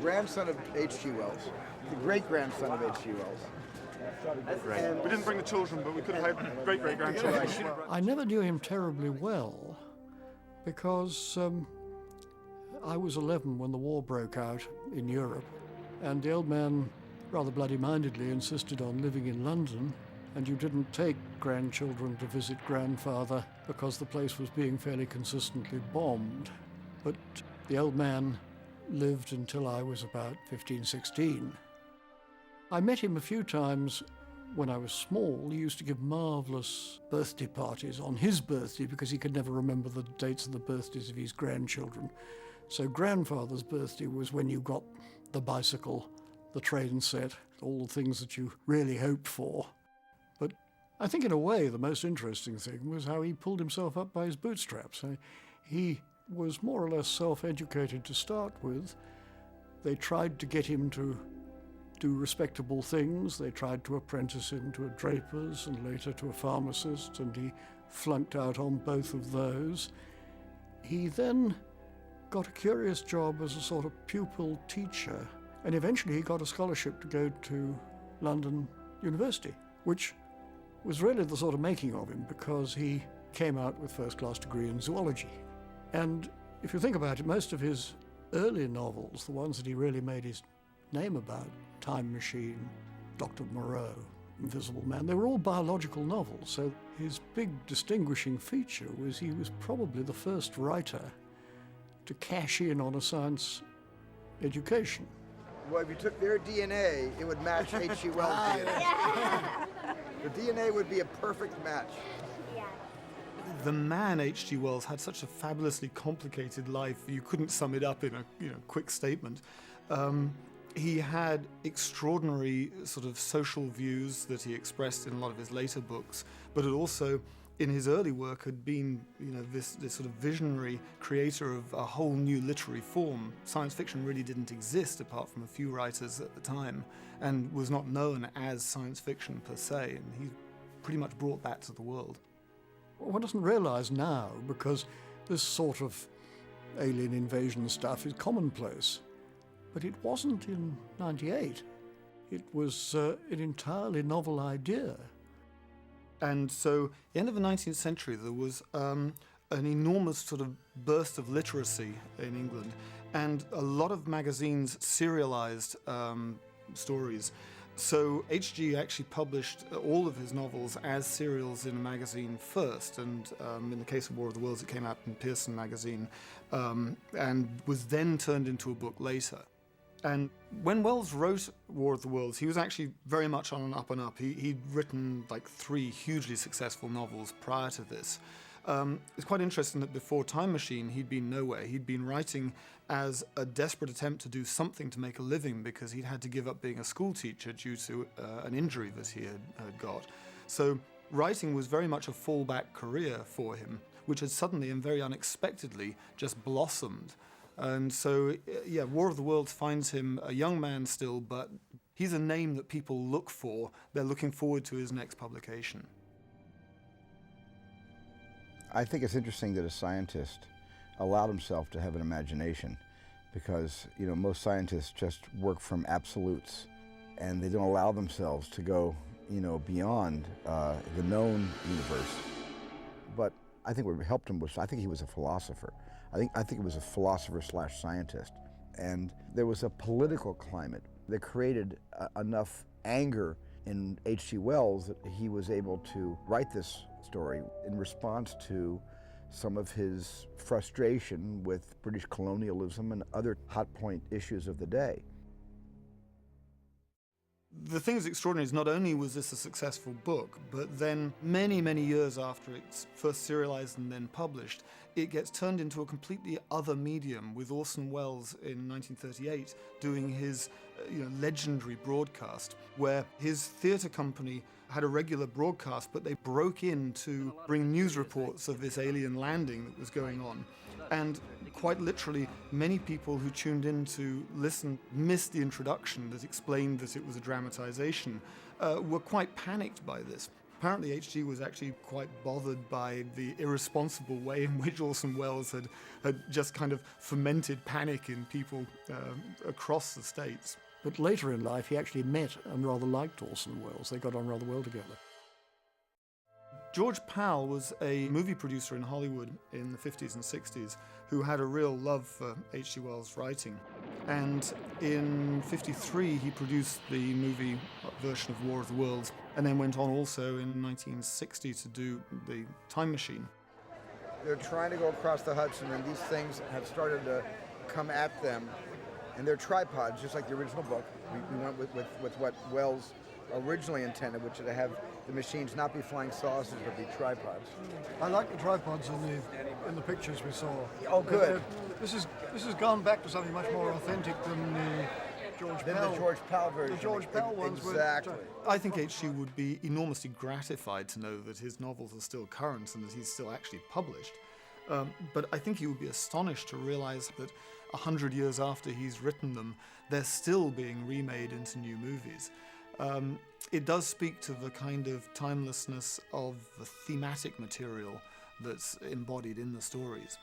grandson of H.G. Wells, the great-grandson of H.G. Wells. Right. We didn't bring the children, but we could have had great-great-grandchildren. I never knew him terribly well because I was 11 when the war broke out in Europe, and the old man rather bloody-mindedly insisted on living in London, and you didn't take grandchildren to visit grandfather because the place was being fairly consistently bombed. But the old man lived until I was about 15, 16. I met him a few times when I was small. He used to give marvellous birthday parties on his birthday because he could never remember the dates of the birthdays of his grandchildren. So grandfather's birthday was when you got the bicycle, the train set, all the things that you really hoped for. But I think in a way the most interesting thing was how he pulled himself up by his bootstraps. He was more or less self-educated to start with. They tried to get him to do respectable things. They tried to apprentice him to a draper's and later to a pharmacist, and he flunked out on both of those. He then got a curious job as a sort of pupil teacher, and eventually he got a scholarship to go to London University, which was really the sort of making of him because he came out with first-class degree in zoology. And if you think about it, most of his early novels, the ones that he really made his name about, Time Machine, Dr. Moreau, Invisible Man, they were all biological novels. So his big distinguishing feature was he was probably the first writer to cash in on a science education. Well, if you took their DNA, it would match H.G. Wells' DNA. The DNA would be a perfect match. The man, H.G. Wells, had such a fabulously complicated life, you couldn't sum it up in a quick statement. He had extraordinary sort of social views that he expressed in a lot of his later books, but it also, in his early work, had been this sort of visionary creator of a whole new literary form. Science fiction really didn't exist apart from a few writers at the time, and was not known as science fiction per se, and he pretty much brought that to the world. One doesn't realize now, because this sort of alien invasion stuff is commonplace, but it wasn't in '98. It was an entirely novel idea. And so, at the end of the 19th century, there was an enormous sort of burst of literacy in England, and a lot of magazines serialized stories. So H.G. actually published all of his novels as serials in a magazine first, and in the case of War of the Worlds, it came out in Pearson magazine, and was then turned into a book later. And when Wells wrote War of the Worlds, he was actually very much on an up and up. He'd written like 3 hugely successful novels prior to this. It's quite interesting that before Time Machine, he'd been nowhere. He'd been writing as a desperate attempt to do something to make a living because he'd had to give up being a school teacher due to an injury that he had got. So writing was very much a fallback career for him, which had suddenly and very unexpectedly just blossomed. And so, yeah, War of the Worlds finds him a young man still, but he's a name that people look for. They're looking forward to his next publication. I think it's interesting that a scientist allowed himself to have an imagination because, most scientists just work from absolutes and they don't allow themselves to go, beyond the known universe. But I think what helped him was, I think he was a philosopher. I think he was a philosopher/scientist. And there was a political climate that created enough anger in H.G. Wells that he was able to write this story in response to some of his frustration with British colonialism and other hot point issues of the day. The thing that's extraordinary is not only was this a successful book, but then many, many years after it's first serialized and then published, it gets turned into a completely other medium with Orson Welles in 1938 doing his legendary broadcast, where his theatre company had a regular broadcast, but they broke in to bring news reports of this alien landing that was going on. And quite literally, many people who tuned in to listen missed the introduction that explained that it was a dramatization, were quite panicked by this. Apparently H.G. was actually quite bothered by the irresponsible way in which Orson Welles had just kind of fomented panic in people across the states. But later in life, he actually met and rather liked Orson Welles. They got on rather well together. George Pal was a movie producer in Hollywood in the 50s and 60s who had a real love for H.G. Wells' writing. And in 53, he produced the movie version of War of the Worlds, and then went on also in 1960 to do The Time Machine. They're trying to go across the Hudson, and these things have started to come at them. And they're tripods, just like the original book. We went with what Wells originally intended, which is to have the machines not be flying saucers, but be tripods. I like the tripods in the pictures we saw. Oh, good. This has gone back to something much more authentic than the George Pal. The George Pal version. The George Pal ones exactly. I think H.G. would be enormously gratified to know that his novels are still current and that he's still actually published. But I think he would be astonished to realize that 100 years after he's written them, they're still being remade into new movies. It does speak to the kind of timelessness of the thematic material that's embodied in the stories.